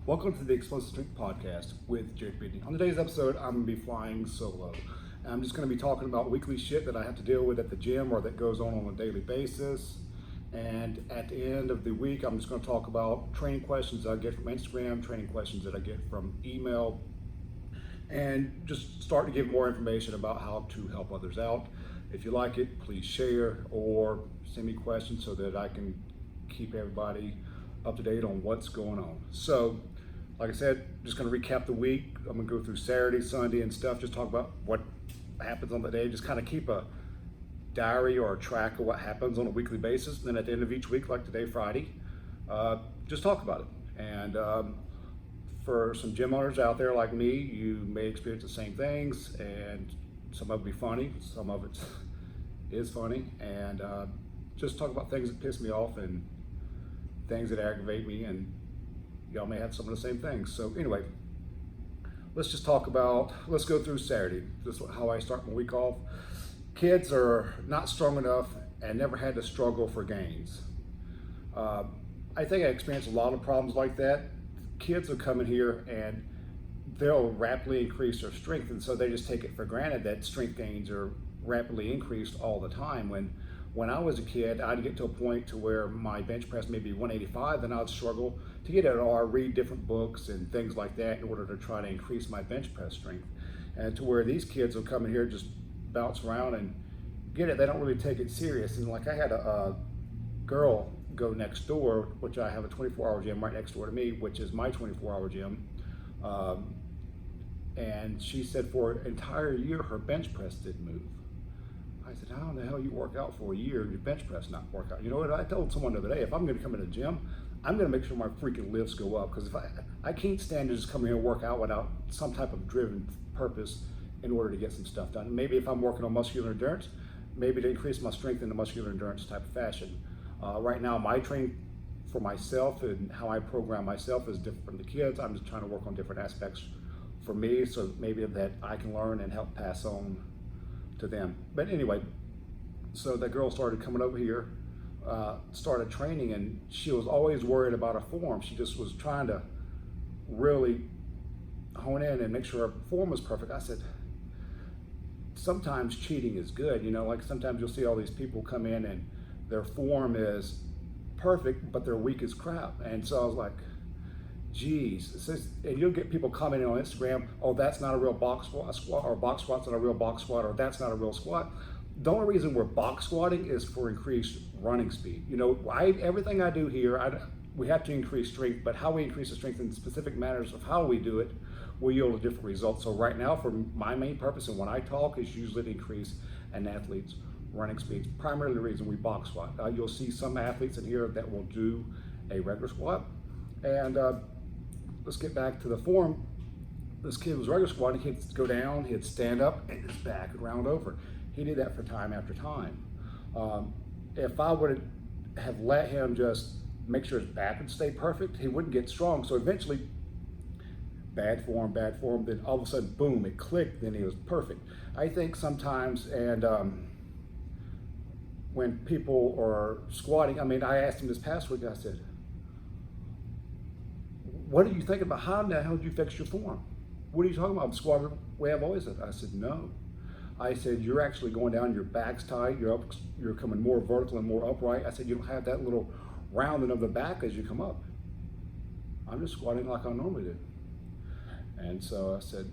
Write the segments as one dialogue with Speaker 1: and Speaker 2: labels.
Speaker 1: Welcome to the Explosive Strength Podcast with Jake Bidney. On today's episode, I'm going to be flying solo. I'm just going to be talking about weekly shit that I have to deal with at the gym or that goes on a daily basis. And at the end of the week, I'm just going to talk about training questions that I get from Instagram, training questions that I get from email, and just start to give more information about how to help others out. If you like it, please share or send me questions so that I can keep everybody up to date on what's going on. So, like I said, just going to recap the week. I'm going to go through Saturday, Sunday, and stuff. Just talk about what happens on the day. Just kind of keep a diary or a track of what happens on a weekly basis. And then at the end of each week, like today, Friday, just talk about it. And for some gym owners out there like me, you may experience the same things, and some of it will be funny, some of it is funny, and just talk about things that piss me off and things that aggravate me, and y'all may have some of the same things. So anyway, let's go through Saturday. This is how I start my week off. Kids are not strong enough and never had to struggle for gains. I think I experienced a lot of problems like that. Kids will come in here and they'll rapidly increase their strength, and so they just take it for granted that strength gains are rapidly increased all the time. When I was a kid, I'd get to a point to where my bench press may be 185, and I'd struggle to get it, or read different books and things like that in order to try to increase my bench press strength. And to where these kids will come in here, just bounce around and get it. They don't really take it serious. And like I had a girl go next door, which I have a 24-hour gym right next door to me, which is my 24-hour gym. And she said for an entire year, her bench press didn't move. I said, how in the hell you work out for a year and your bench press not work out? You know what, I told someone the other day, if I'm gonna come in the gym, I'm gonna make sure my freaking lifts go up, because if I can't stand to just come here and work out without some type of driven purpose in order to get some stuff done. Maybe if I'm working on muscular endurance, maybe to increase my strength in the muscular endurance type of fashion. Right now, my training for myself and how I program myself is different from the kids. I'm just trying to work on different aspects for me, so maybe that I can learn and help pass on to them. But anyway, so that girl started coming over here, started training, and she was always worried about her form. She just was trying to really hone in and make sure her form was perfect. I said, sometimes cheating is good. You know, like sometimes you'll see all these people come in and their form is perfect, but they're weak as crap. And so I was like, geez, and you'll get people commenting on Instagram, oh, that's not a real box squat, or box squat's not a real box squat, or that's not a real squat. The only reason we're box squatting is for increased running speed. You know, everything I do here, we have to increase strength, but how we increase the strength in specific matters of how we do it will yield a different result. So right now, for my main purpose, and when I talk, is usually to increase an athlete's running speed. Primarily the reason we box squat. You'll see some athletes in here that will do a regular squat, and let's get back to the form. This kid was regular squatting, he'd go down, he'd stand up, and his back would round over. He did that for time after time. If I would have let him just make sure his back would stay perfect, he wouldn't get strong. So eventually, bad form, then all of a sudden, boom, it clicked, then he was perfect. I think sometimes, and when people are squatting, I mean, I asked him this past week, I said, what are you thinking about? How in the hell did you fix your form? What are you talking about? I'm squatting the way I've always done. I said, no. I said, you're actually going down, your back's tight, you're coming more vertical and more upright. I said, you don't have that little rounding of the back as you come up. I'm just squatting like I normally do. And so I said,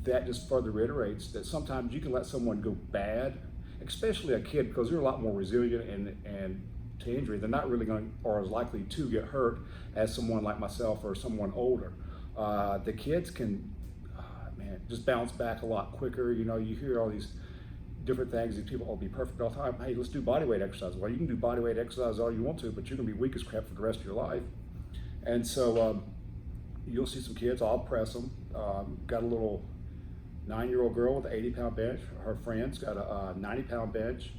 Speaker 1: that just further reiterates that sometimes you can let someone go bad, especially a kid, because they're a lot more resilient and to injury. They're not really going or as likely to get hurt as someone like myself or someone older. The kids can, just bounce back a lot quicker. You know, you hear all these different things. These people will be perfect all the time. Hey, let's do body weight exercise. Well, you can do body weight exercise all you want to, but you're gonna be weak as crap for the rest of your life. And so you'll see some kids, I'll press them. Got a little 9-year-old girl with an 80-pound bench. Her friend's got a 90-pound bench.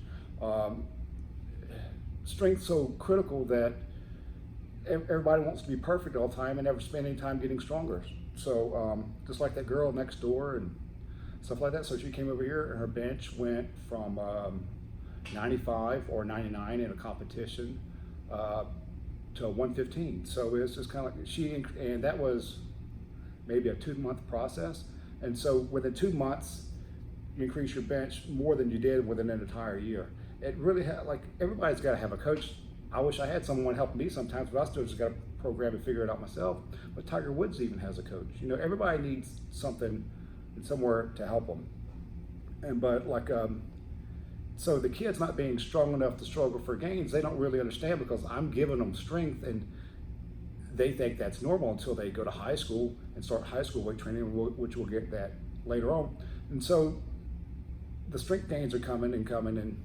Speaker 1: Strength so critical that everybody wants to be perfect all the time and never spend any time getting stronger. So just like that girl next door and stuff like that. So she came over here and her bench went from 95 or 99 in a competition to 115. So it's just kind of like and that was maybe a 2-month process. And so within 2 months, you increase your bench more than you did within an entire year. It really like everybody's got to have a coach. I wish I had someone help me sometimes, but I still just got to program and figure it out myself. But Tiger Woods even has a coach. Everybody needs something and somewhere to help them. So the kids not being strong enough to struggle for gains, they don't really understand because I'm giving them strength, and they think that's normal until they go to high school and start high school weight training, which we'll get that later on. And so the strength gains are coming, and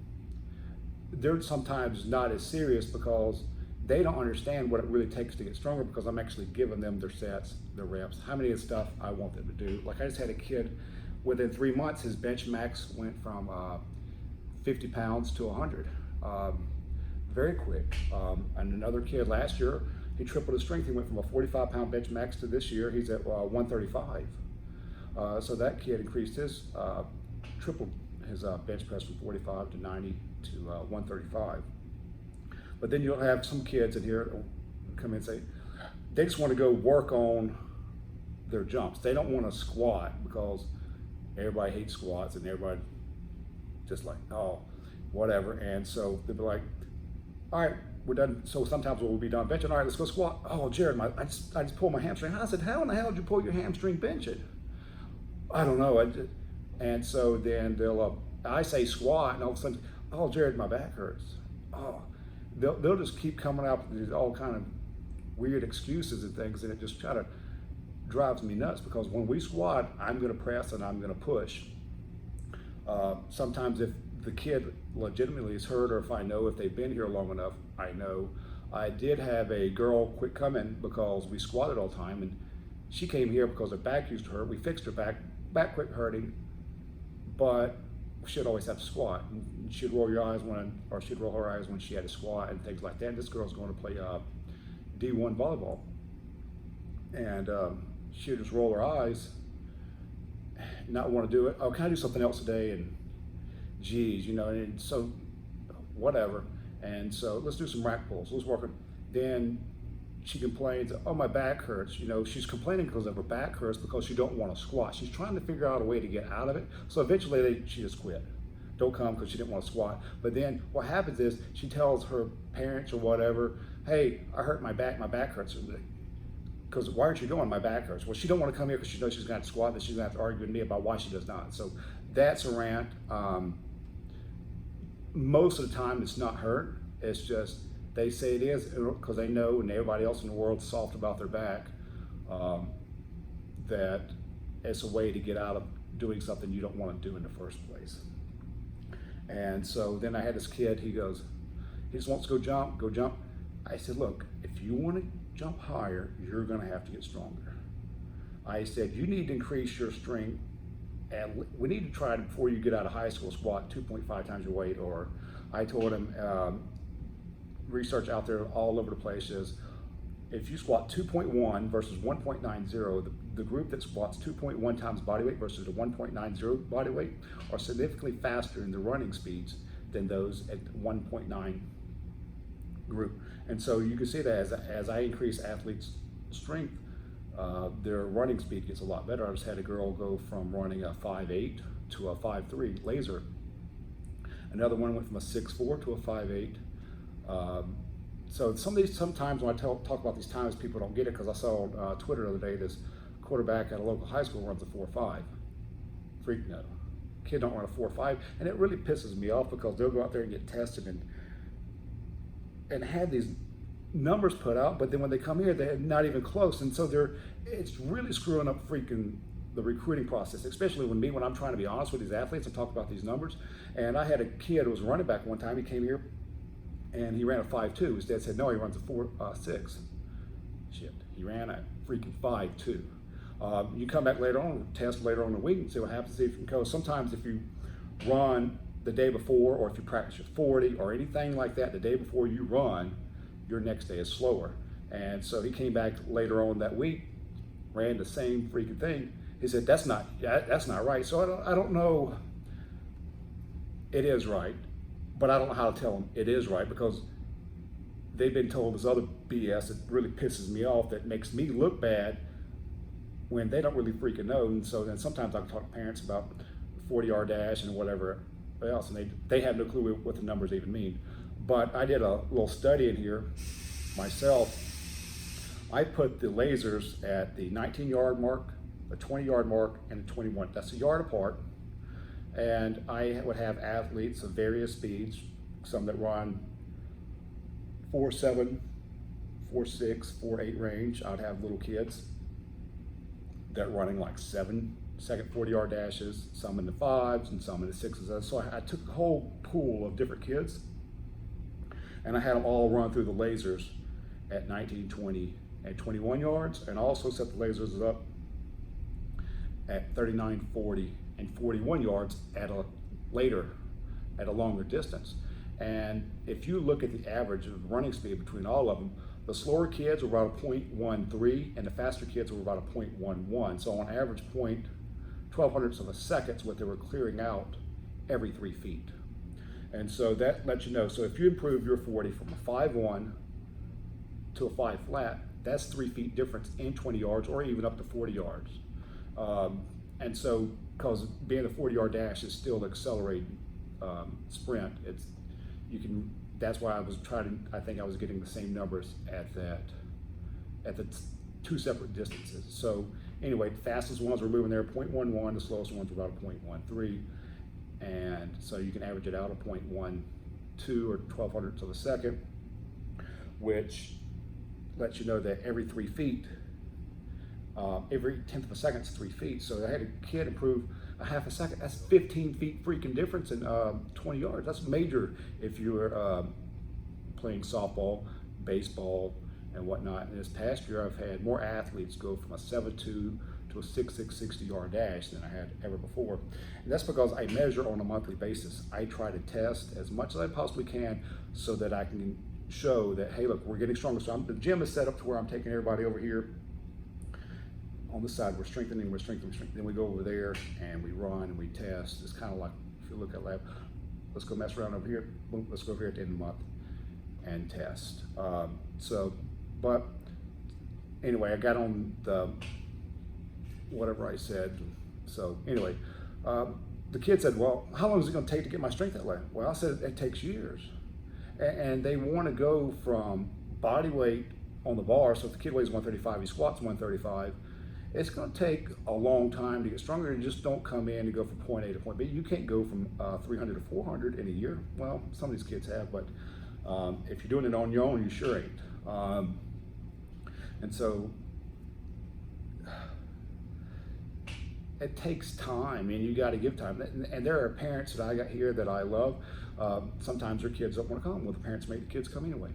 Speaker 1: they're sometimes not as serious because they don't understand what it really takes to get stronger, because I'm actually giving them their sets, their reps, how many of the stuff I want them to do. Like I just had a kid, within 3 months, his bench max went from 50 pounds to 100, very quick. And another kid last year, he tripled his strength. He went from a 45-pound bench max to this year, he's at 135. So that kid increased tripled his bench press from 45 to 90 to 135. But then you'll have some kids in here come in and say, they just want to go work on their jumps. They don't want to squat because everybody hates squats and everybody just like, oh, whatever. And so they'll be like, all right, we're done. So sometimes we'll be done benching. All right, let's go squat. Oh, Jared, I just pulled my hamstring. I said, how in the hell did you pull your hamstring benching? I don't know. And so then I say squat, and all of a sudden, oh, Jared, my back hurts. Oh, they'll just keep coming up with these all kind of weird excuses and things, and it just kind of drives me nuts, because when we squat, I'm going to press and I'm going to push. Sometimes if the kid legitimately is hurt, or if I know if they've been here long enough, I know. I did have a girl quit coming because we squatted all the time, and she came here because her back used to hurt. We fixed her back quit hurting, but she'd always have to squat. And she'd roll her eyes when she had to squat and things like that. And this girl's going to play D1 volleyball, and she'd just roll her eyes, not want to do it. Oh, can I do something else today? And geez, and so whatever. And so let's do some rack pulls. Let's work on. Then she complains, oh, my back hurts. She's complaining because of her back hurts because she don't want to squat. She's trying to figure out a way to get out of it. So eventually she just quit. Don't come because she didn't want to squat. But then what happens is she tells her parents or whatever, hey, I hurt my back hurts. Because why aren't you doing? My back hurts. Well, she don't want to come here because she knows she's going to squat, and she's going to have to argue with me about why she does not. So that's a rant. Most of the time it's not hurt. It's just they say it is because they know, and everybody else in the world is soft about their back, that it's a way to get out of doing something you don't want to do in the first place. And so then I had this kid, he just wants to go jump. I said, look, if you want to jump higher, you're going to have to get stronger. I said, you need to increase your strength, and we need to try to, before you get out of high school, squat 2.5 times your weight. Or I told him, research out there all over the place is, if you squat 2.1 versus 1.90, the group that squats 2.1 times body weight versus the 1.90 body weight are significantly faster in the running speeds than those at 1.9 group. And so you can see that as I increase athletes' strength, their running speed gets a lot better. I just had a girl go from running a 5.8 to a 5.3 laser. Another one went from a 6.4 to a 5.8. So sometimes when I talk about these times, people don't get it, because I saw on Twitter the other day, this quarterback at a local high school runs a 4.5. Freak no. Kid don't run a 4.5, and it really pisses me off, because they'll go out there and get tested and have these numbers put out, but then when they come here, they're not even close. And so it's really screwing up freaking the recruiting process, especially when I'm trying to be honest with these athletes and talk about these numbers. And I had a kid who was a running back one time. He came here and he ran a 5.2. His dad said, no, he runs a 4.6. Shit, he ran a freaking 5.2. You come back later on, test later on in the week, and see what happens. Because sometimes if you run the day before, or if you practice your 40 or anything like that the day before you run, your next day is slower. And so he came back later on that week, ran the same freaking thing. He said, that's not right. So I don't know. It is right, but I don't know how to tell him it is right, because they've been told this other BS that really pisses me off, that makes me look bad when they don't really freaking know. And so then sometimes I talk to parents about 40-yard dash and whatever else, and they have no clue what the numbers even mean. But I did a little study in here myself. I put the lasers at the 19-yard mark, the 20-yard mark, and the 21. That's a yard apart. And I would have athletes of various speeds, some that run 4.7, 4.6, 4.8 range. I'd have little kids that running like 7-second 40-yard dashes, some in the 5s and some in the 6s. So I took the whole pool of different kids and I had them all run through the lasers at 19, 20, and 21 yards, and also set the lasers up at 39, 40, and 41 yards at a longer distance. And if you look at the average of running speed between all of them, the slower kids were about a 0.13 and the faster kids were about a 0.11. So on average, 0.12 of a second is what they were clearing out every 3 feet. And so that lets you know, so if you improve your 40 from a 5.1 to a 5 flat, that's 3 feet difference in 20 yards or even up to 40 yards. And so, because being a 40-yard dash is still an accelerated sprint, that's why I think I was getting the same numbers at the 2 separate distances. So anyway, the fastest ones were moving there 0.11, the slowest ones were about a 0.13. And so you can average it out a 0.12 or 1200ths of a second, which lets you know that every 3 feet, every 10th of a second is 3 feet. So I had a kid improve a half a second. That's 15 feet freaking difference in 20 yards. That's major if you're playing softball, baseball, and whatnot. And this past year, I've had more athletes go from a 7.2 to a 6.6 60-yard dash than I had ever before. And that's because I measure on a monthly basis. I try to test as much as I possibly can so that I can show that, hey, look, we're getting stronger. So the gym is set up to where I'm taking everybody over here on the side. We're strengthening. Then we go over there and we run and we test. It's kind of like, if you look at lab, let's go mess around over here. Boom, let's go over here at the end of the month and test. But anyway, I got on the whatever I said. So anyway, the kid said, well, how long is it going to take to get my strength that way? Well, I said, it takes years. And they want to go from body weight on the bar. So if the kid weighs 135, he squats 135. It's going to take a long time to get stronger. You just don't come in and go from point A to point B. You can't go from 300 to 400 in a year. Well, some of these kids have, but if you're doing it on your own, you sure ain't. And so it takes time, and you got to give time. And there are parents that I got here that I love. Sometimes their kids don't want to come. Well, the parents make the kids come anyway.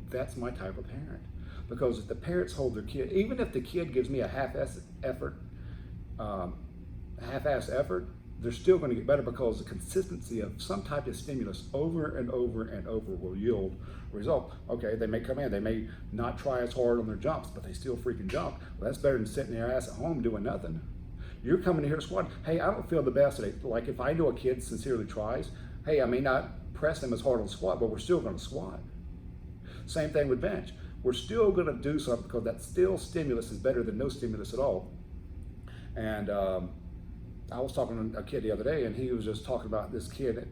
Speaker 1: That's my type of parent. Because if the parents hold their kid, even if the kid gives me a half-ass effort, they're still going to get better, because the consistency of some type of stimulus over and over and over will yield a result. Okay, they may come in, they may not try as hard on their jumps, but they still freaking jump. Well, that's better than sitting their ass at home doing nothing. You're coming here to squat. Hey, I don't feel the best today. Like if I know a kid sincerely tries, hey, I may not press them as hard on squat, but we're still going to squat. Same thing with bench. We're still going to do something, because that still stimulus is better than no stimulus at all. And I was talking to a kid the other day, and he was just talking about this kid.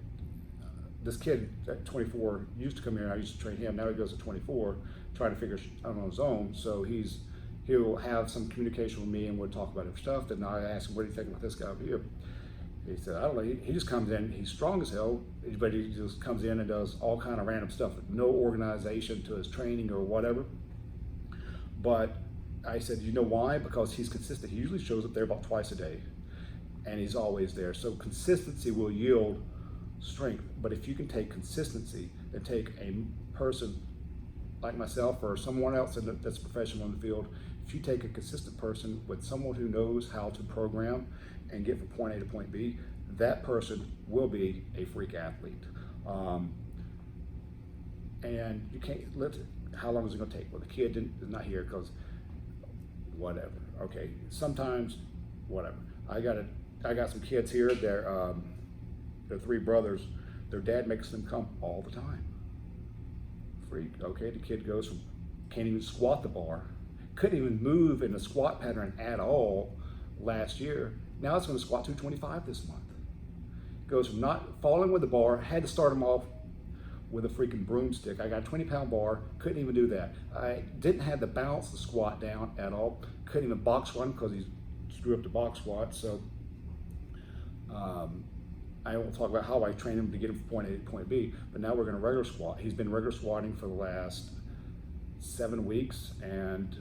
Speaker 1: This kid at 24 used to come here. I used to train him. Now he goes at 24, trying to figure out on his own. So he'll have some communication with me, and we'll talk about different stuff. And I asked him, what do you think about this guy over here? He said, I don't know. He just comes in. He's strong as hell, but he just comes in and does all kind of random stuff. No organization to his training or whatever. But I said, you know why? Because he's consistent. He usually shows up there about twice a day, and he's always there. So consistency will yield strength. But if you can take consistency and take a person like myself or someone else that's professional in the field, if you take a consistent person with someone who knows how to program and get from point A to point B, that person will be a freak athlete. And you can't how long is it going to take? Well, the kid is not here because whatever. Okay, sometimes whatever. I got some kids here. They're 3 brothers. Their dad makes them come all the time. freak. Okay, the kid goes from can't even squat the bar, couldn't even move in the squat pattern at all last year. Now it's going to squat 225 this month. Goes from not falling with the bar, had to start him off with a freaking broomstick. I got a 20-pound bar, couldn't even do that. I didn't have the balance to squat down at all. Couldn't even box squat because he screwed up the box squat. So I won't talk about how I trained him to get him from point A to point B, but now we're going to regular squat. He's been regular squatting for the last 7 weeks and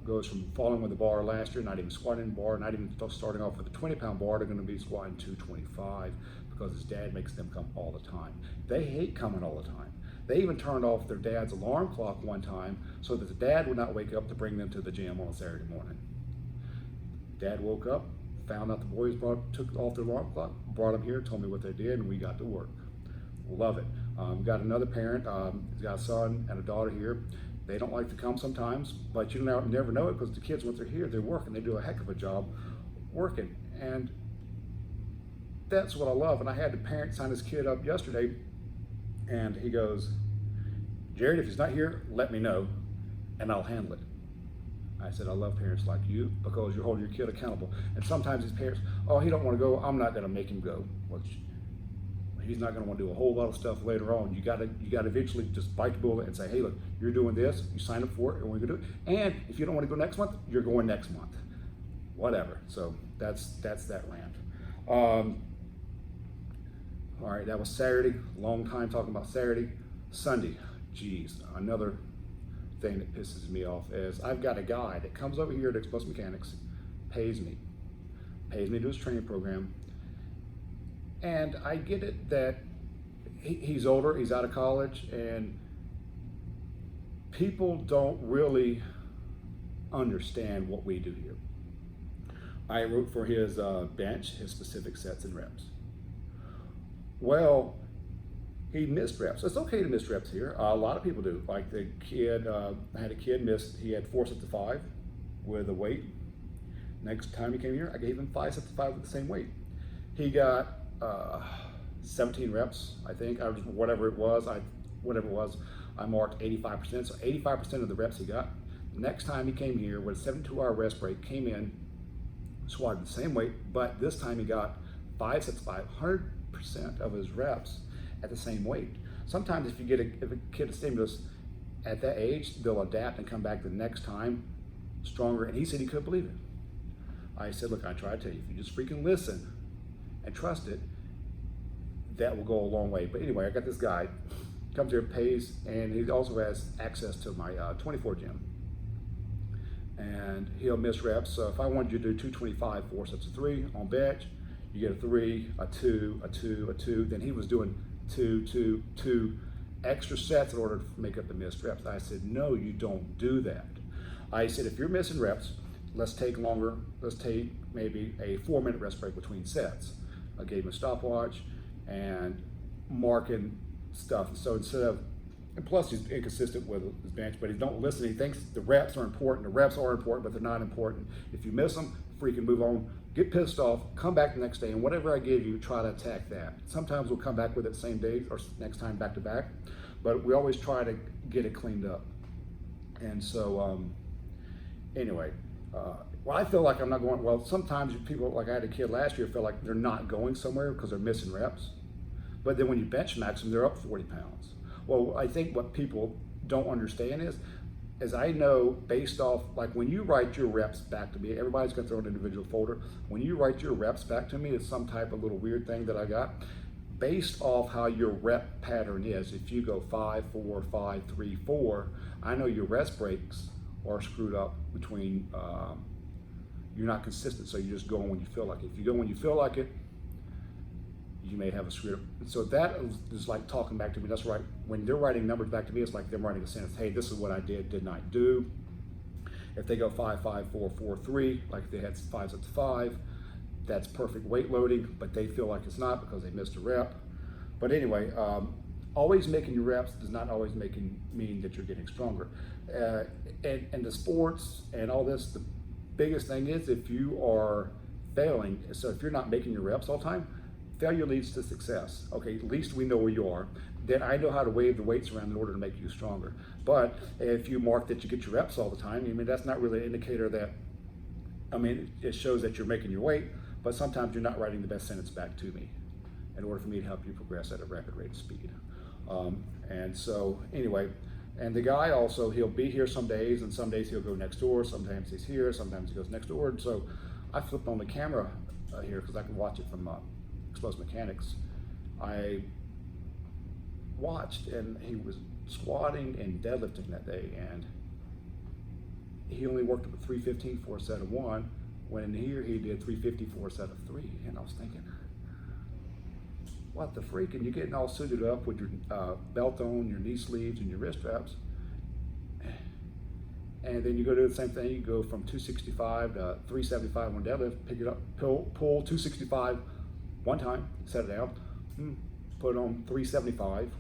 Speaker 1: goes from falling with the bar last year, not even squatting the bar, not even starting off with a 20-pound bar, they're going to be squatting 225 because his dad makes them come all the time. They hate coming all the time. They even turned off their dad's alarm clock one time so that the dad would not wake up to bring them to the gym on a Saturday morning. Dad woke up, found out the boys took off their alarm clock, brought them here, told me what they did, and we got to work. Love it. Got another parent, he's got a son and a daughter here. They don't like to come sometimes, but you never know it because the kids, once they're here, they're working. They do a heck of a job working. And that's what I love. And I had the parent sign his kid up yesterday, and he goes, Jared, if he's not here, let me know, and I'll handle it. I said, I love parents like you because you hold your kid accountable. And sometimes these parents, oh, he don't want to go, I'm not going to make him go. Well, he's not going to want to do a whole lot of stuff later on. You got to eventually just bite the bullet and say, hey, look, you're doing this. You sign up for it, and we're going to do it. And if you don't want to go next month, you're going next month. Whatever. So that's that rant. All right, that was Saturday. Long time talking about Saturday. Sunday, geez, another thing that pisses me off is I've got a guy that comes over here at X Plus Mechanics, pays me to do his training program. And I get it that he's older, he's out of college, and people don't really understand what we do here. I wrote for his bench, his specific sets and reps. Well, he missed reps. It's okay to miss reps here. A lot of people do. Like the kid, I had a kid miss, he had 4 sets of 5 with a weight. Next time he came here, I gave him 5 sets of 5 with the same weight. He got 17 reps, I think, whatever it was, I marked 85%, so 85% of the reps he got. Next time he came here with a 72-hour rest break, came in, squatted the same weight, but this time he got 5 sets of 5, 100% of his reps at the same weight. Sometimes if you get if a kid a stimulus at that age, they'll adapt and come back the next time stronger, and he said he couldn't believe it. I said, look, I try to tell you, if you just freaking listen and trust it, that will go a long way. But anyway, I got this guy, comes here, pays, and he also has access to my 24 gym. And he'll miss reps. So if I wanted you to do 225, 4 sets of 3 on bench, you get a 3, a 2, a 2, a 2. Then he was doing 2, 2, 2 extra sets in order to make up the missed reps. I said, no, you don't do that. I said, if you're missing reps, let's take longer. Let's take maybe a 4-minute rest break between sets. I gave him a stopwatch and marking stuff. So instead of, and plus he's inconsistent with his bench, but he don't listen. He thinks the reps are important. The reps are important, but they're not important. If you miss them, freaking move on. Get pissed off, come back the next day, and whatever I give you, try to attack that. Sometimes we'll come back with it the same day or next time back to back, but we always try to get it cleaned up. And so, anyway, well, I feel like I'm not going, well, sometimes people, like I had a kid last year, feel like they're not going somewhere because they're missing reps. But then when you bench max them, they're up 40 pounds. Well, I think what people don't understand is, as I know based off, like when you write your reps back to me, everybody's gonna throw an individual folder. When you write your reps back to me, it's some type of little weird thing that I got. Based off how your rep pattern is, if you go 5, 4, 5, 3, 4, I know your rest breaks are screwed up between, you're not consistent, so you just go when you feel like it. If you go when you feel like it, you may have a screwed up. So that is like talking back to me. That's right. When they're writing numbers back to me, it's like them writing a sentence. Hey, this is what I did not do. If they go 5, 5, 4, 4, 3, like if they had 5 sets of 5, that's perfect weight loading, but they feel like it's not because they missed a rep. But anyway, always making your reps does not always mean that you're getting stronger. And the sports and all this, the biggest thing is if you are failing, so if you're not making your reps all the time, failure leads to success. Okay, at least we know where you are. Then I know how to wave the weights around in order to make you stronger. But if you mark that you get your reps all the time, I mean, that's not really an indicator that, I mean, it shows that you're making your weight, but sometimes you're not writing the best sentence back to me in order for me to help you progress at a rapid rate of speed. And so anyway, and the guy also, he'll be here some days, and some days he'll go next door. Sometimes he's here, sometimes he goes next door. And so I flipped on the camera here because I can watch it from Explosive Mechanics. I watched, and he was squatting and deadlifting that day, and he only worked up a 315 for a set of 1, when here he did 350 for a set of 3. And I was thinking, what the freak? And you're getting all suited up with your belt on, your knee sleeves, and your wrist straps. And then you go do the same thing. You go from 265 to 375 on deadlift, pick it up, pull 265 one time, set it down, put it on 375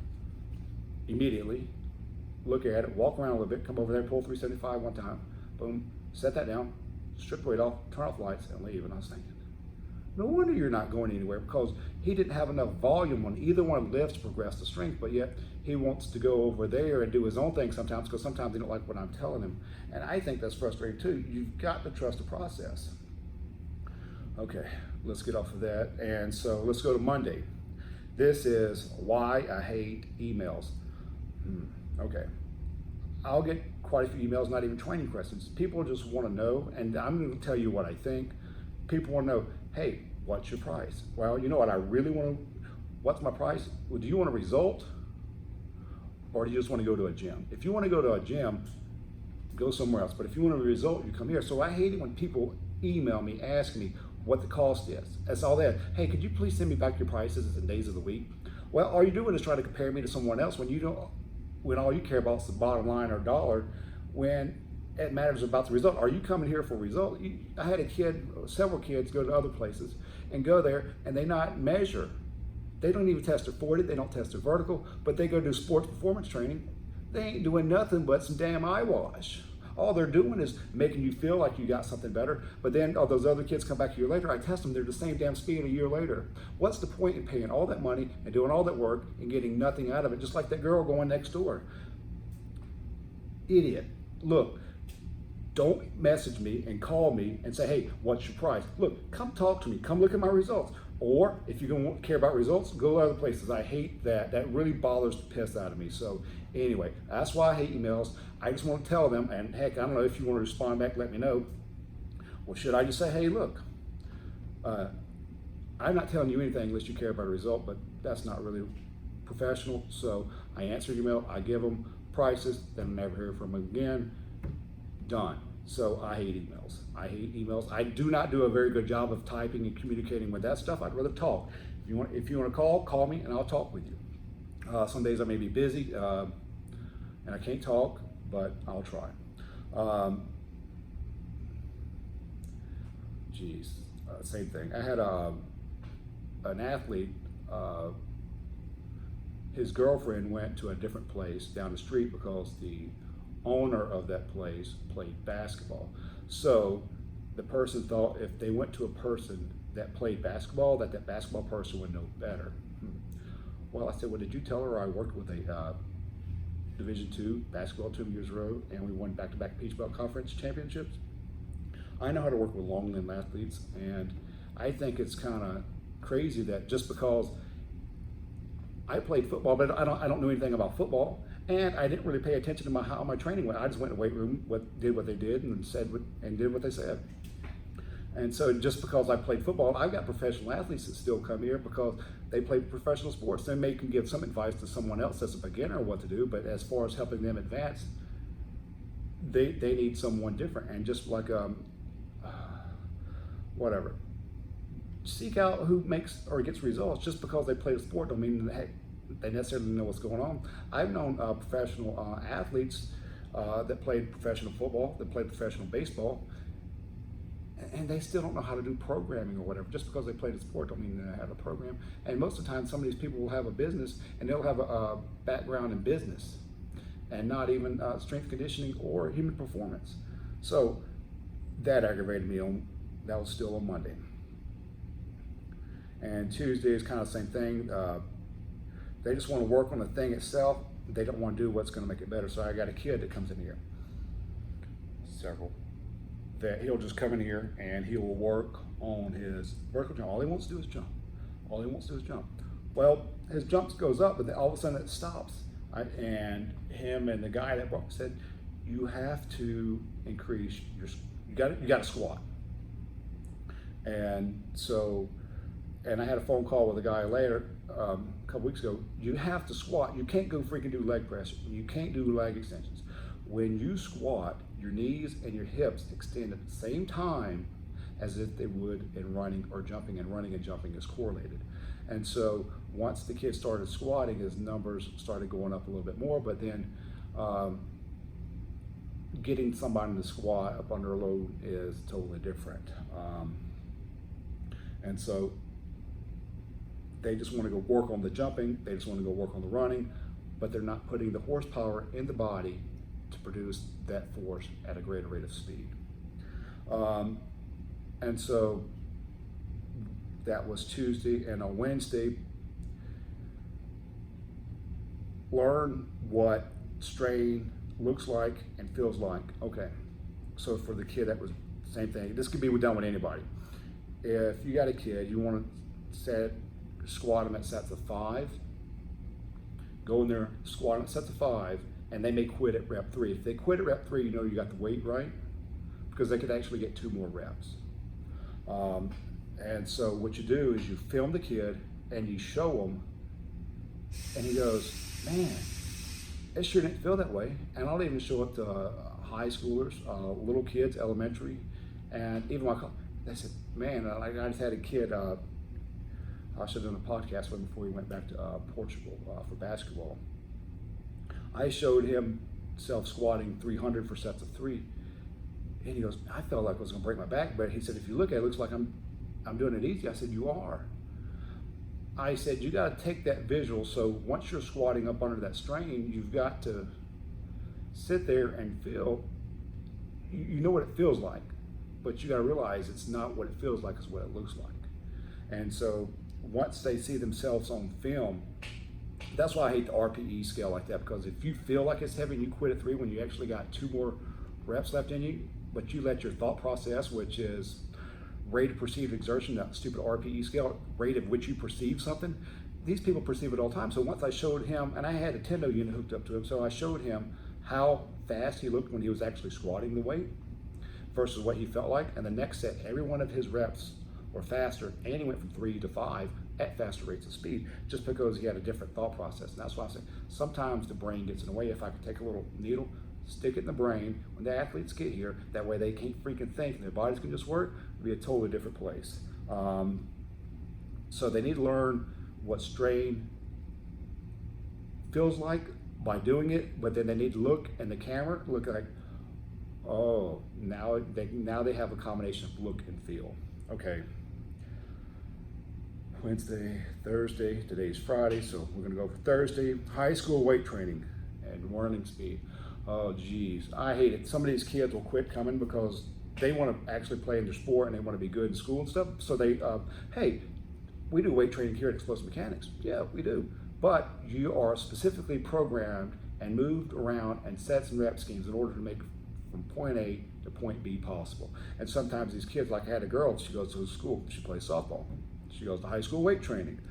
Speaker 1: immediately, look at it, walk around a little bit, come over there, pull 375 one time, boom, set that down, strip the weight off, turn off lights, and leave. And I was thinking, no wonder you're not going anywhere, because he didn't have enough volume on either one of the lifts to progress the strength, but yet he wants to go over there and do his own thing sometimes, because sometimes he don't like what I'm telling him. And I think that's frustrating too. You've got to trust the process. Okay, let's get off of that. And so let's go to Monday. This is why I hate emails. Okay, I'll get quite a few emails, not even training questions. People just want to know, and I'm going to tell you what I think. People want to know, hey, what's your price? Well, you know what I really want to, what's my price? Well, do you want a result, or do you just want to go to a gym? If you want to go to a gym, go somewhere else. But if you want a result, you come here. So I hate it when people email me, ask me what the cost is. That's all that. Hey, could you please send me back your prices and days of the week? Well, all you're doing is trying to compare me to someone else when you don't, when all you care about is the bottom line or dollar, when it matters about the result. Are you coming here for a result? I had a kid, several kids go to other places and go there and they not measure. They don't even test their 40, they don't test their vertical, but they go do sports performance training. They ain't doing nothing but some damn eyewash. All they're doing is making you feel like you got something better, but then all those other kids come back a year later, I test them, they're the same damn speed a year later. What's the point in paying all that money and doing all that work and getting nothing out of it, just like that girl going next door? Idiot. Look, don't message me and call me and say, hey, what's your price? Look, come talk to me, come look at my results. Or if you don't care about results, go to other places. I hate that. That really bothers the piss out of me. So anyway, that's why I hate emails. I just want to tell them, and heck, I don't know if you want to respond back, let me know. Well, should I just say, hey, look, I'm not telling you anything unless you care about a result, but that's not really professional. So I answer your email, I give them prices, then I never hear from them again. Done. So I hate emails. I hate emails. I do not do a very good job of typing and communicating with that stuff. I'd rather talk. If you want to call me and I'll talk with you. Some days I may be busy and I can't talk, but I'll try. Same thing. I had an athlete, his girlfriend went to a different place down the street because the owner of that place played basketball. So the person thought if they went to a person that played basketball, that basketball person would know better. Well, I said, well, did you tell her I worked with a Division II basketball team years ago and we won back-to-back Peach Belt Conference championships? I know how to work with long limb athletes, and I think it's kind of crazy that just because I played football, but I don't know anything about football, and I didn't really pay attention to how my training went. I just went to the weight room, did what they did, and did what they said. And so just because I played football, I've got professional athletes that still come here because they play professional sports. They may can give some advice to someone else that's a beginner what to do, but as far as helping them advance, they need someone different. And just like whatever, seek out who makes or gets results. Just because they play the sport don't mean that they necessarily know what's going on. I've known professional athletes that played professional football, that played professional baseball, and they still don't know how to do programming or whatever. Just because they played a sport don't mean they know how to program. And most of the time, some of these people will have a business and they'll have a background in business and not even strength conditioning or human performance. So that aggravated me that was still on Monday. And Tuesday is kind of the same thing. They just want to work on the thing itself. They don't want to do what's going to make it better. So I got a kid that comes in here, several, that he'll just come in here and he will work on his vertical jump. All he wants to do is jump. All he wants to do is jump. Well, his jump goes up, but then all of a sudden it stops. And him and the guy that brought said, you have to increase your, you got to squat. And so, and I had a phone call with a guy later, a couple weeks ago. You have to squat. You can't go freaking do leg press. You can't do leg extensions. When you squat, your knees and your hips extend at the same time as if they would in running or jumping, and running and jumping is correlated. And so once the kid started squatting, his numbers started going up a little bit more, but then getting somebody to squat up under a load is totally different. And so they just want to go work on the jumping, they just want to go work on the running, but they're not putting the horsepower in the body to produce that force at a greater rate of speed. And so that was Tuesday. And on Wednesday, learn what strain looks like and feels like. Okay, so for the kid, that was the same thing. This could be done with anybody. If you got a kid, you want to squat them at sets of 5, go in there, squat them at sets of 5, and they may quit at rep 3. If they quit at rep 3, you know you got the weight right, because they could actually get 2 more reps. And so what you do is you film the kid and you show him, and he goes, man, it sure didn't feel that way. And I'll even show it to high schoolers, little kids, elementary, and even my, they said, man, I just had a kid, I should have done a podcast with him before he went back to Portugal for basketball. I showed him self-squatting 300 for sets of 3. And he goes, I felt like I was gonna break my back, but he said, if you look at it, it looks like I'm doing it easy. I said, you are. I said, you gotta take that visual, so once you're squatting up under that strain, you've got to sit there and feel, you know what it feels like, but you gotta realize it's not what it feels like, it's what it looks like. And so once they see themselves on film, that's why I hate the RPE scale like that, because if you feel like it's heavy and you quit at 3 when you actually got 2 more reps left in you, but you let your thought process, which is rate of perceived exertion, that stupid RPE scale, rate of which you perceive something, these people perceive it all the time. So once I showed him, and I had a Tendo unit hooked up to him, so I showed him how fast he looked when he was actually squatting the weight versus what he felt like. And the next set, every one of his reps were faster, and he went from 3 to 5 at faster rates of speed, just because he had a different thought process. And that's why I say sometimes the brain gets in the way. If I could take a little needle, stick it in the brain when the athletes get here, that way they can't freaking think and their bodies can just work, it'll be a totally different place. So they need to learn what strain feels like by doing it, but then they need to look in the camera, look like, oh, now they have a combination of look and feel. Okay. Wednesday, Thursday, today's Friday, so we're gonna go for Thursday. High school weight training and learning speed. Oh geez, I hate it. Some of these kids will quit coming because they want to actually play in their sport and they want to be good in school and stuff. So they, hey, we do weight training here at Explosive Mechanics. Yeah, we do. But you are specifically programmed and moved around and set some rep schemes in order to make from point A to point B possible. And sometimes these kids, like I had a girl, she goes to school, she plays softball. She goes to high school weight training.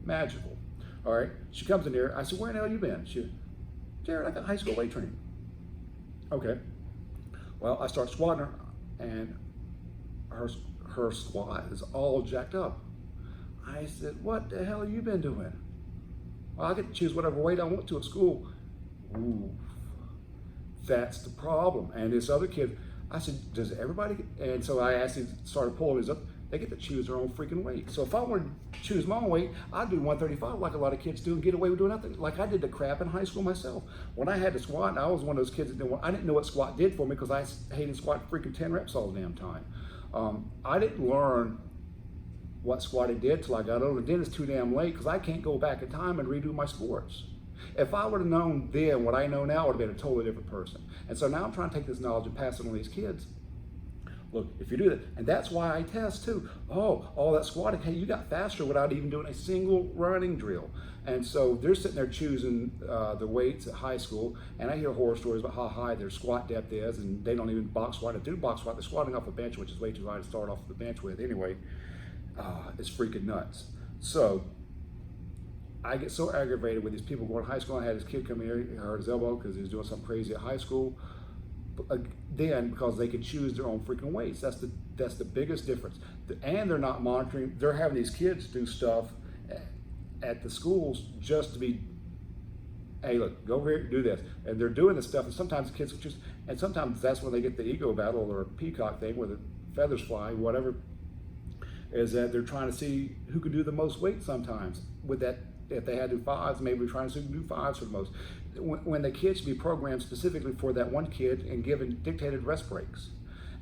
Speaker 1: Magical. All right, she comes in here, I said, where the hell you been? She, Jared, I got high school weight training. Okay, well, I start squatting her, and her squat is all jacked up. I said, what the hell have you been doing? Well, I get to choose whatever weight I want to at school. Ooh, that's the problem. And this other kid, I said, does everybody, and so I asked him, started pulling these up, they get to choose their own freaking weight. So if I wanted to choose my own weight, I'd do 135 like a lot of kids do and get away with doing nothing. Like I did the crap in high school myself. When I had to squat, I was one of those kids that I didn't know what squat did for me because I hated squatting freaking 10 reps all the damn time. I didn't learn what squatting did till I got older. Then it's too damn late because I can't go back in time and redo my sports. If I would have known then what I know now, I would have been a totally different person. And so now I'm trying to take this knowledge and pass it on to these kids. Look, if you do that, and that's why I test too. Oh, all that squatting, hey, you got faster without even doing a single running drill. And so they're sitting there choosing the weights at high school, and I hear horror stories about how high their squat depth is, and they don't even box squat. If they do box squat, they're squatting off a bench, which is way too high to start off the bench with anyway. It's freaking nuts. So I get so aggravated with these people going to high school. I had this kid come here, he hurt his elbow because he was doing something crazy at high school. Then, because they can choose their own freaking weights. That's the biggest difference. And they're not monitoring. They're having these kids do stuff at the schools just to be, hey, look, go over here, do this. And they're doing this stuff, and sometimes the kids just, and sometimes that's when they get the ego battle or peacock thing where the feathers fly, whatever, is that they're trying to see who can do the most weight sometimes. With that, if they had to do fives, maybe we're trying to see who can do fives for the most. When the kids should be programmed specifically for that one kid and given dictated rest breaks.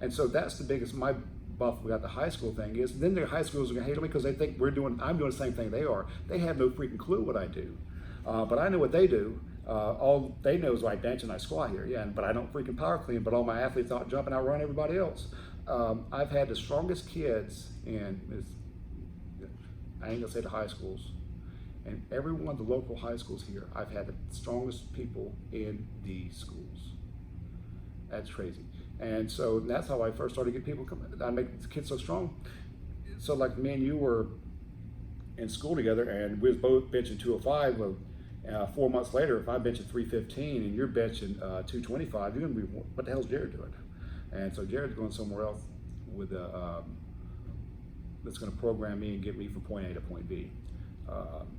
Speaker 1: And so that's the biggest, my buff about the high school thing is, then their high schools are gonna hate on me because they think I'm doing the same thing they are. They have no freaking clue what I do. But I know what they do. All they know is I bench and I squat here, yeah, but I don't freaking power clean, but all my athletes out jumping, outrun everybody else. I've had the strongest kids in, I ain't gonna say the high schools, and every one of the local high schools here, I've had the strongest people in the schools. That's crazy. And so that's how I first started getting people coming. I make the kids so strong. So like me and you were in school together, and we was both benching 205. Well, 4 months later, if I'm benching 315 and you're benching 225, you're gonna be, what the hell's Jared doing? And so Jared's going somewhere else with that's gonna program me and get me from point A to point B.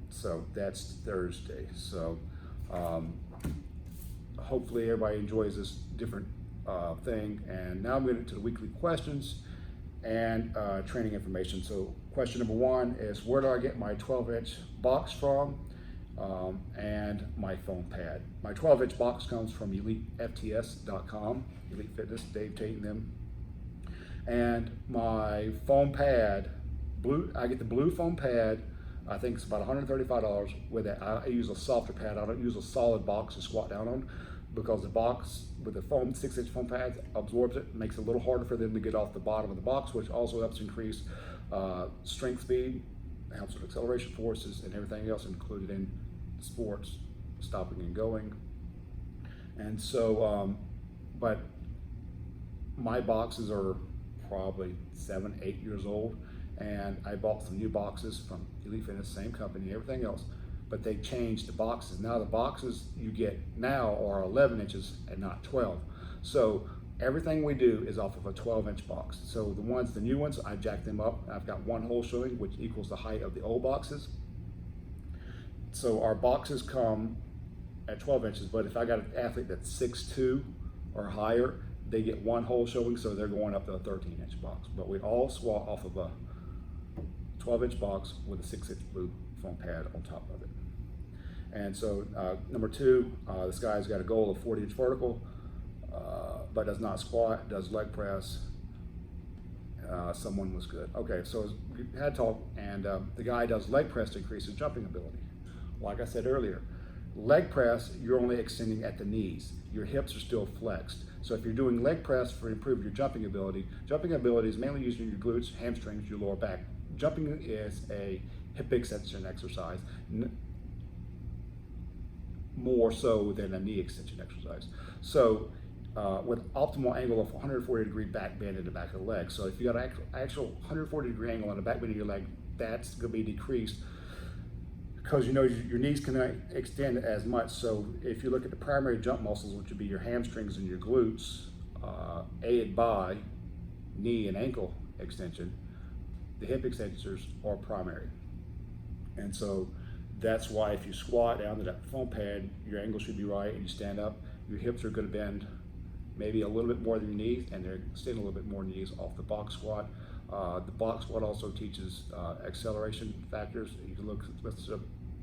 Speaker 1: So that's Thursday. So hopefully everybody enjoys this different thing. And now I'm getting to the weekly questions and training information. So question number one is, where do I get my 12-inch box from? And my foam pad. My 12-inch box comes from EliteFTS.com, Elite Fitness, Dave Tate and them. And my foam pad, I get the blue foam pad. I think it's about $135 with it. I use a softer pad. I don't use a solid box to squat down on, because the box with the foam, 6-inch foam pads, absorbs it, makes it a little harder for them to get off the bottom of the box, which also helps increase strength speed, helps with acceleration forces and everything else included in sports, stopping and going. And so, but my boxes are probably 7, 8 years old, and I bought some new boxes from Elite Fitness, same company, everything else, but they changed the boxes. Now the boxes you get now are 11 inches and not 12. So everything we do is off of a 12-inch box. So the new ones, I jack them up. I've got one hole showing, which equals the height of the old boxes. So our boxes come at 12 inches, but if I got an athlete that's 6'2" or higher, they get one hole showing, so they're going up to a 13-inch box. But we all squat off of a 12-inch box with a 6-inch blue foam pad on top of it. And so number two, this guy's got a goal of 40-inch vertical, but does not squat, does leg press. Someone was good. Okay, so we had talk, and the guy does leg press to increase his jumping ability. Like I said earlier, leg press, you're only extending at the knees. Your hips are still flexed. So if you're doing leg press for improve your jumping ability is mainly using your glutes, hamstrings, your lower back. Jumping is a hip extension exercise, more so than a knee extension exercise. So with optimal angle of 140-degree back bend in the back of the leg. So if you got an actual 140-degree angle on the back bend of your leg, that's going to be decreased, because you know your knees cannot extend as much. So if you look at the primary jump muscles, which would be your hamstrings and your glutes, aided by knee and ankle extension, the hip extensors are primary. And so that's why if you squat down to that foam pad, your angle should be right, and you stand up, your hips are going to bend maybe a little bit more than your knees, and they're extending a little bit more than your knees off the box squat. The box squat also teaches acceleration factors. You can look at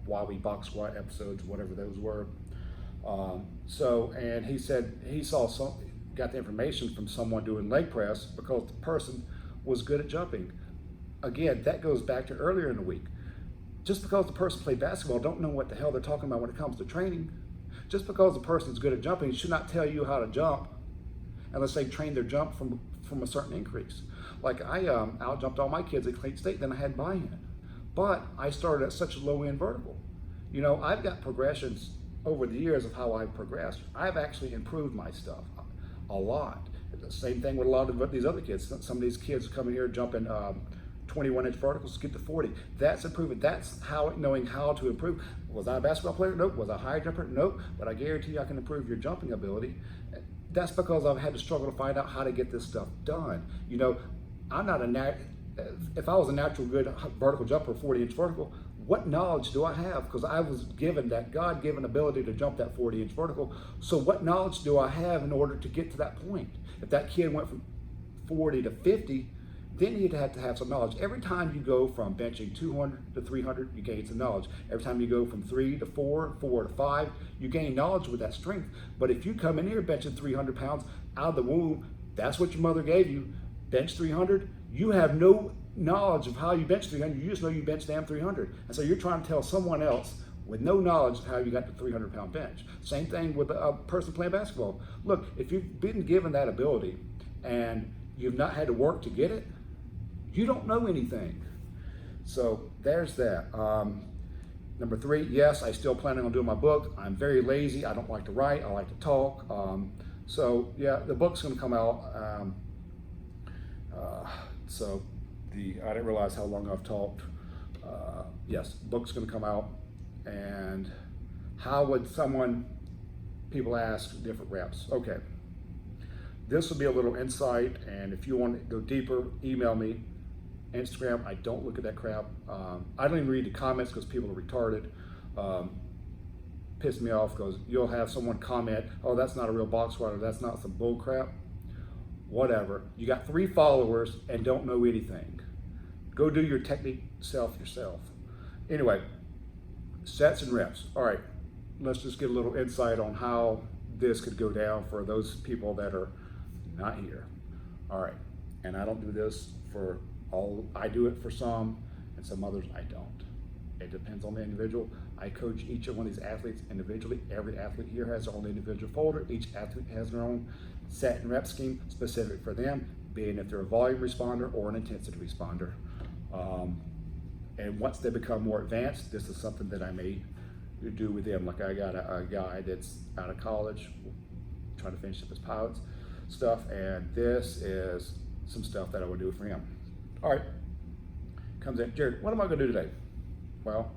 Speaker 1: why we box squat episodes, whatever those were. And he said he got the information from someone doing leg press because the person was good at jumping. Again, that goes back to earlier in the week. Just because the person played basketball don't know what the hell they're talking about when it comes to training. Just because the person's good at jumping should not tell you how to jump. unless they train their jump from a certain increase. Like I out jumped all my kids at Clayton State, then I had buy-in. But I started at such a low end vertical. You know, I've got progressions over the years of how I've progressed. I've actually improved my stuff a lot. The same thing with a lot of these other kids. Some of these kids come in here jumping 21-inch verticals to get to 40. That's improvement. That's how knowing how to improve. Was I a basketball player? Nope. Was I a high jumper? Nope. But I guarantee you I can improve your jumping ability. That's because I've had to struggle to find out how to get this stuff done. You know, I'm not if I was a natural good vertical jumper, 40-inch vertical, what knowledge do I have? Because I was given that God-given ability to jump that 40-inch vertical. So what knowledge do I have in order to get to that point? If that kid went from 40 to 50, then you'd have to have some knowledge. Every time you go from benching 200 to 300, you gain some knowledge. Every time you go from 3 to 4, 4 to 5, you gain knowledge with that strength. But if you come in here benching 300 pounds out of the womb, that's what your mother gave you, bench 300, you have no knowledge of how you bench 300, you just know you bench damn 300. And so you're trying to tell someone else with no knowledge of how you got the 300-pound bench. Same thing with a person playing basketball. Look, if you've been given that ability and you've not had to work to get it, you don't know anything. So there's that. Number 3, yes, I still planning on doing my book. I'm very lazy. I don't like to write. I like to talk. So yeah, the book's going to come out. I didn't realize how long I've talked. Yes, book's going to come out. And how would people ask different reps? Okay. This will be a little insight, and if you want to go deeper, email me. Instagram, I don't look at that crap. I don't even read the comments because people are retarded. Piss me off because you'll have someone comment, oh, that's not a real box rider, that's not some bull crap. Whatever. You got 3 followers and don't know anything. Go do your technique yourself. Anyway, sets and reps. All right, let's just get a little insight on how this could go down for those people that are not here. All right, and I don't do this for all. I do it for some, and some others I don't. It depends on the individual. I coach each one of these athletes individually. Every athlete here has their own individual folder. Each athlete has their own set and rep scheme specific for them, being if they're a volume responder or an intensity responder. And once they become more advanced, this is something that I may do with them. Like I got a guy that's out of college, trying to finish up his pilot's stuff, and this is some stuff that I would do for him. All right, comes in, Jared, what am I gonna do today? Well,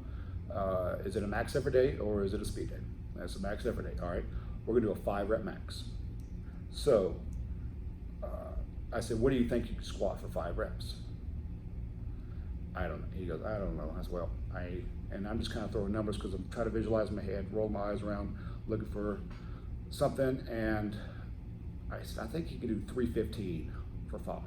Speaker 1: is it a max effort day or is it a speed day? That's a max effort day. All right, we're gonna do a 5-rep max. So I said, what do you think you can squat for 5 reps? I don't know. He goes, I don't know as well. And I'm just kind of throwing numbers because I'm trying to visualize in my head, roll my eyes around, looking for something. And I said, I think he can do 315 for 5.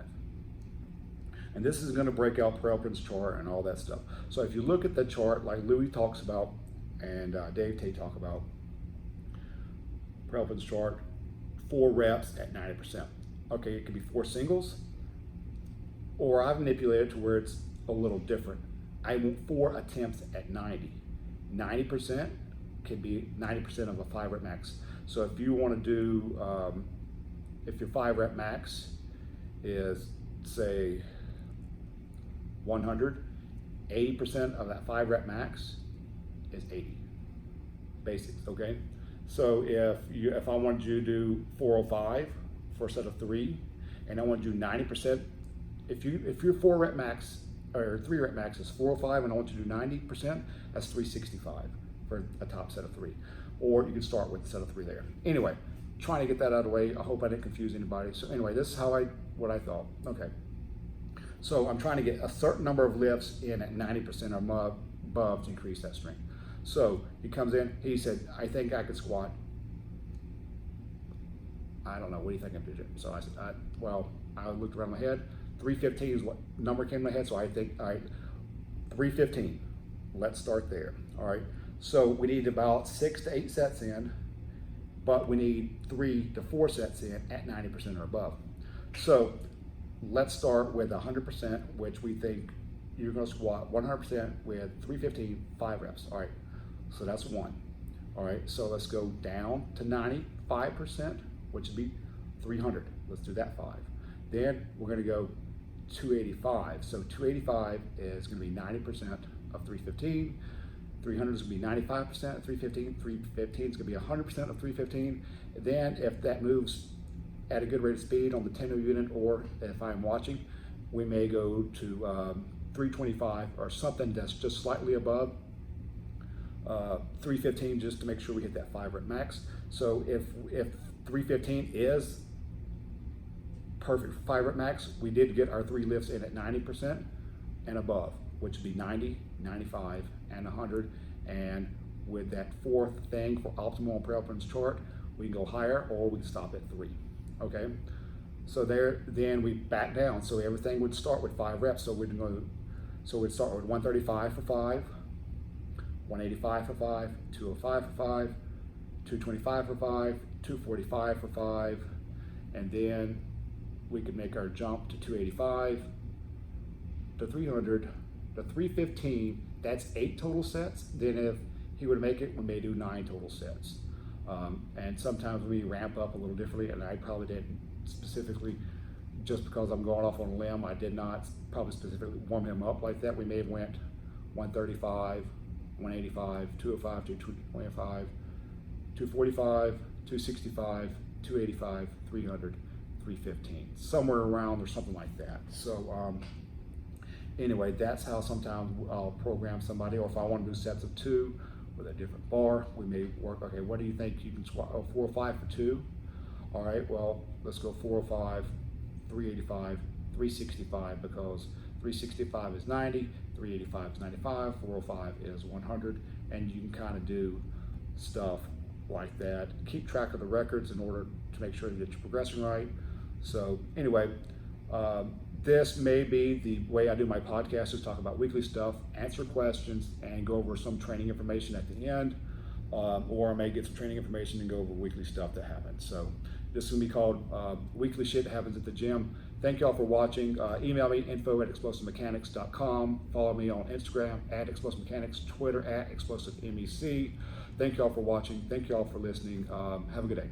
Speaker 1: And this is going to break out Perelpin's chart and all that stuff. So if you look at the chart, like Louis talks about and Dave Tate talk about, Perelpin's chart, 4 reps at 90%. Okay, it could be 4 singles, or I've manipulated it to where it's a little different. I want 4 attempts at 90. 90% could be 90% of a 5-rep max. So if you want to do, if your 5-rep max is, say, 100, 80% of that 5-rep max is 80. Basics, okay? So if I wanted you to do 405 for a set of 3, and I want to do 90%, if your 4-rep max or 3-rep max is 405 and I want you to do 90%, that's 365 for a top set of 3. Or you can start with a set of 3 there. Anyway, trying to get that out of the way. I hope I didn't confuse anybody. So anyway, this is what I thought. Okay. So I'm trying to get a certain number of lifts in at 90% or above to increase that strength. So he comes in, he said, I think I could squat. I don't know, what do you think I can do? So I said, I looked around my head. 315 is what number came to my head, so I think, all right, 315. Let's start there. All right. So we need about 6 to 8 sets in, but we need 3 to 4 sets in at 90% or above. So let's start with 100%, which we think you're going to squat 100% with 315, 5 reps. All right. So that's 1. All right. So let's go down to 95%, which would be 300. Let's do that 5. Then we're going to go 285. So 285 is going to be 90% of 315. 300 is going to be 95% of 315. 315 is going to be 100% of 315. Then if that moves at a good rate of speed on the 10 unit, or if I'm watching, we may go to 325 or something that's just slightly above 315, just to make sure we hit that 5 rep max. So if 315 is perfect 5 rep max, we did get our 3 lifts in at 90% and above, which would be 90, 95, and 100. And with that 4th thing for optimal preference chart, we can go higher or we can stop at 3. Okay, so then we back down. So everything would start with 5 reps. So we'd start with 135 for 5, 185 for 5, 205 for 5, 225 for 5, 245 for 5, and then we could make our jump to 285, to 300, to 315. That's 8 total sets. Then if he would make it, we may do 9 total sets. And sometimes we ramp up a little differently, and I probably didn't specifically, just because I'm going off on a limb, I did not probably specifically warm him up like that. We may have went 135, 185, 205, 225, 245, 265, 285, 300, 315, somewhere around or something like that. So anyway, that's how sometimes I'll program somebody, or if I want to do sets of 2 with a different bar, we may work, okay, what do you think you can squat? 405 for 2. All right, well, let's go 405, 385, 365, because 365 is 90, 385 is 95, 405 is 100, and you can kind of do stuff like that. Keep track of the records in order to make sure that you're progressing right. So anyway, this may be the way I do my podcast, is talk about weekly stuff, answer questions, and go over some training information at the end. Or I may get some training information and go over weekly stuff that happens. So this is going to be called Weekly Shit That Happens at the Gym. Thank you all for watching. Email me, info@explosivemechanics.com. Follow me on Instagram @explosivemechanics, Twitter @explosivemec. Thank you all for watching. Thank you all for listening. Have a good day.